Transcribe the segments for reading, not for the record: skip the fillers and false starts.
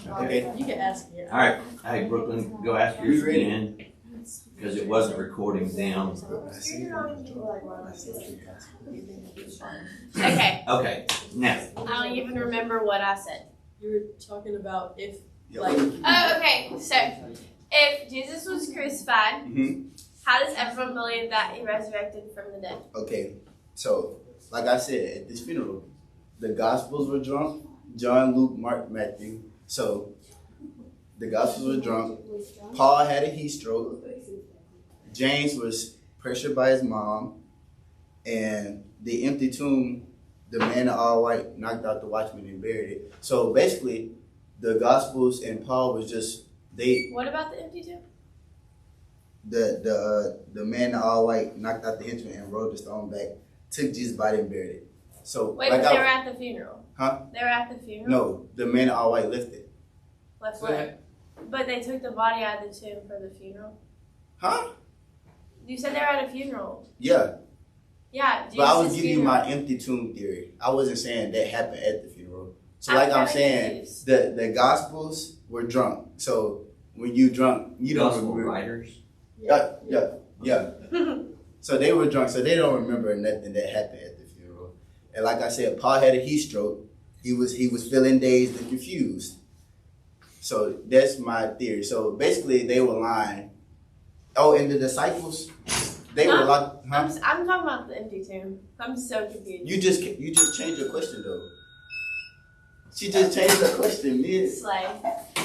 Okay. You can ask it. All right. Hey, Brooklyn, go ask yours again because it wasn't recording them. Okay. Okay. Now. I don't even remember what I said. You were talking about if, Like, Oh, okay. So, if Jesus was crucified, mhm. how does everyone believe that he resurrected from the dead? Okay, so like I said, at this funeral, the Gospels were drunk. John, Luke, Mark, Matthew. So the Gospels were drunk. Paul had a heat stroke. James was pressured by his mom. And the empty tomb, the man in all white knocked out the watchman and buried it. So basically, the Gospels and Paul was just What about the empty tomb? the man in all white knocked out the henchman and rolled the stone back, took Jesus' body and buried it. So Wait, like but they were at the funeral. Huh? They were at the funeral? No, the man in all white lifted. Left leg. But they took the body out of the tomb for the funeral. Huh? You said they were at a funeral. Yeah. Yeah, But I was Jesus' giving you funeral. my empty tomb theory. I wasn't saying that happened at the funeral. So I'm like I'm kinda saying, confused. the Gospels were drunk. So when you drunk, you don't Gospel remember. writers. Yeah. So they were drunk, so they don't remember nothing that happened at the funeral. And like I said, Paul had a heat stroke. He was feeling dazed and confused. So that's my theory. So basically, they were lying. Oh, and the disciples, they were like, huh? I'm talking about the empty tomb. I'm so confused. You just changed your question though. She just changed her question, man. Slay.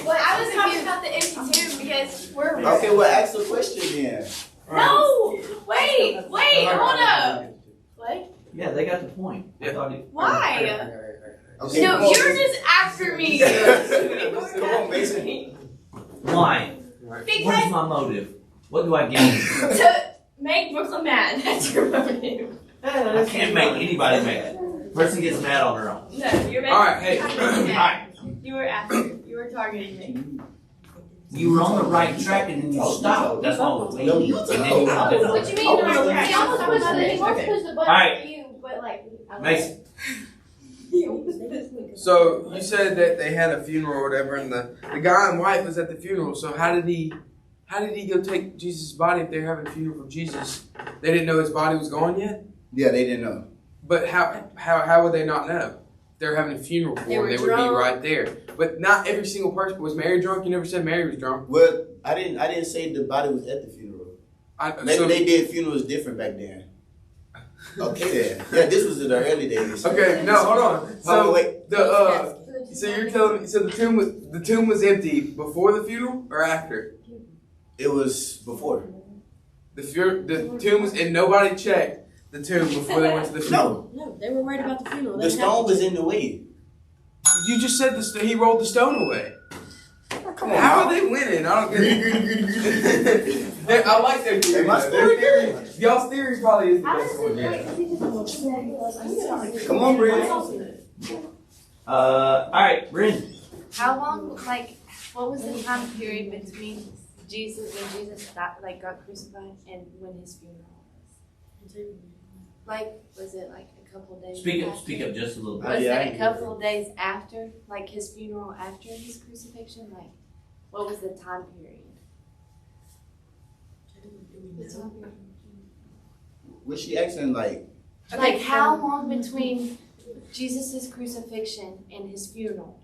Well, I was talking about the empty tomb because we're. Okay, well, ask the question then. No! Wait, hold up. What? Yeah, they got the point. I thought it. Why? Okay, No, come on. you're just after me. Come on, Mason. Why? What is Because my motive? What do I gain? to make Brooklyn mad. That's your motive. I can't make anybody mad. Person gets mad on their own. No, you're making. All right, hey. Alright. You were after. You were targeting me. You were on the right track and then you stopped. That's all. And then you What you mean? The right track? He almost pushed the button Alright. for you, but like. Mason. So you said that they had a funeral or whatever, and the guy in white was at the funeral. So how did he go take Jesus' body if they're having a funeral for Jesus? They didn't know his body was gone yet. Yeah, they didn't know. But how would they not know? They're having a funeral for They him. were They would drunk. be right there. But not every single person was Mary drunk. You never said Mary was drunk. Well, I didn't say the body was at the funeral. Maybe they did funerals different back then. Okay, then. Yeah, this was in the early days. Okay, no, hold on. So wait. So you're telling me so the tomb was empty before the funeral or after? It was before. The tomb was and nobody checked the tomb before they went to the funeral. No, No, they were worried about the funeral. the stone was in the way. You just said he rolled the stone away. Come on. How are they winning? I don't get it. I like their theory. My though. story Their theory. Y'all's theory probably is the best one. Yeah. Come on, Brandon. Alright, Bryn. How long, what was the time period between Jesus, when Jesus got crucified and when his funeral was? Was it a couple of days? Speak after? up just a little bit. Was Yeah, I it a hear couple of days after, his funeral after his crucifixion? What was the time period? Was she asking How long between Jesus' crucifixion and his funeral?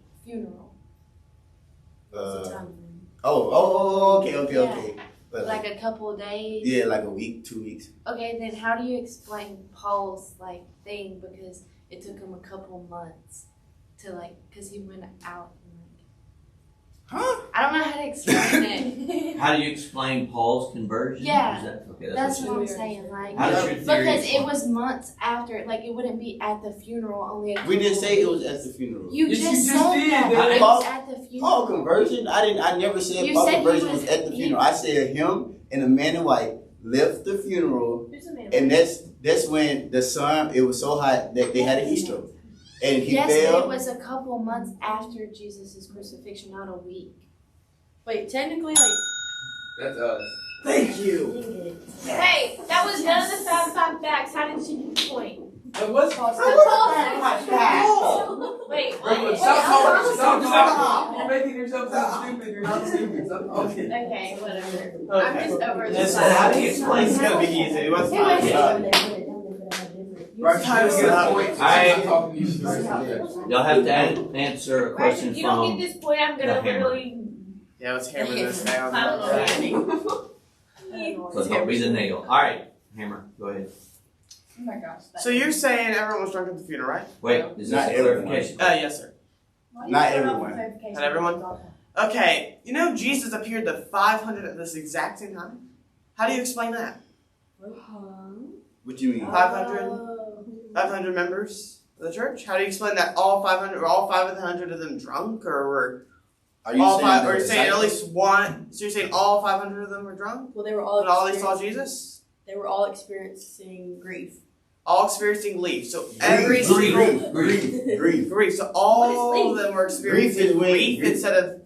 Okay. But A couple of days? yeah, like a week, 2 weeks. Okay, then how do you explain Paul's thing, because it took him a couple months to because he went out and Huh? I don't know how to explain it. How do you explain Paul's conversion? Yeah. Is that, okay, That's what what I'm weird. saying. How does your theory Because it explain? was months after. It wouldn't be at the funeral. Only a We didn't couple- say it was at the funeral. You Yes, just you just said did. that. How It did was Paul- at the funeral. Paul conversion? I never said You Paul said he conversion was- was at the he- funeral. I said him and a man in white left the funeral, Who's the man? and that's when the sun, it was so hot that they had a heat stroke. And he Yes, fell. it was a couple months after Jesus' crucifixion, not a week. Wait, technically, That's us. Thank you. Hey, that was none of the Fab Five facts. How did she get the point? It was Paul. Wait, Brooklyn, what? stop. You're making yourself sound stupid. You're not stupid. Stop talking. Okay, whatever. I'm just over this. Listen, how do you explain It's gonna be easy. It was Right, time to get a point. Alright. Talking to you. Y'all have to answer a question If you don't from get this point, I'm the gonna hammer. really. Yeah, let's hammer this down. I don't know. So don't be the nail. All right, Hammer, go ahead. Oh my gosh. So you're saying everyone was drunk at the funeral, right? Wait, is Not this a everyone. clarification? Yes, sir. Not everyone. Not everyone? Okay, you know Jesus appeared to 500 at this exact same time? How do you explain that? What you mean? 500 members of the church? How do you explain that all 500, were all 500 of them drunk, or were Are you all saying five, the or you're saying at disciples- least one, so you're saying all 500 of them were drunk? Well, they were all And all they saw experiencing, Jesus? they were all experiencing grief. All experiencing grief. So every Grief. grief. So all of them were experiencing Grief is when- grief instead of,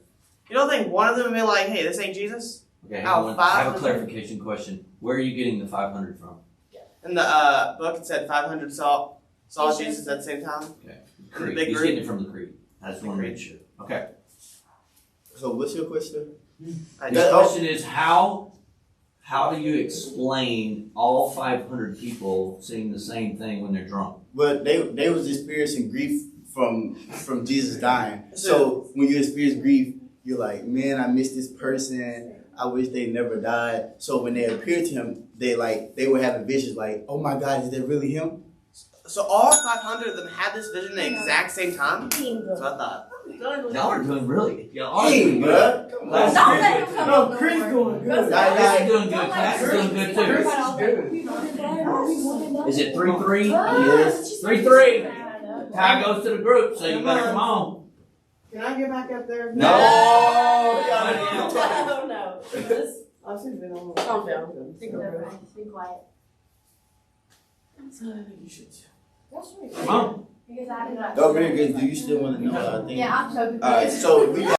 you don't think one of them would be like, hey, this ain't Jesus? Okay, Out hang on. I have a 500. clarification question. Where are you getting the 500 from? In the book it said 500 saw Jesus. Jesus at the same time. Creed. Big He's group. getting it from the Creed. I just want to make sure. Okay. So what's your question? I The just, question is how do you explain all 500 people seeing the same thing when they're drunk? But they was experiencing grief from Jesus dying. So when you experience grief, you're like, man, I miss this person. I wish they never died. So when they appeared to him, they were having visions like, oh my God, is that really him? so all 500 of them had this vision at the exact same time? That's what I thought. Y'all are doing really. Y'all are Hey, doing good. bruh. Come on. Don't let him come No, up Chris no doing more. good. Chris is doing good. Class is doing good too. Good. Is it 3-3? Yes. 3-3. Tie goes to the group, so you better come on. Can I get back up there? No. No, no. Just I should have been on. calm down. Be quiet. You should. Come on. Because I did not. Don't really good. Do you still want to know? I think. Yeah, I'm so confused. All right. So we got.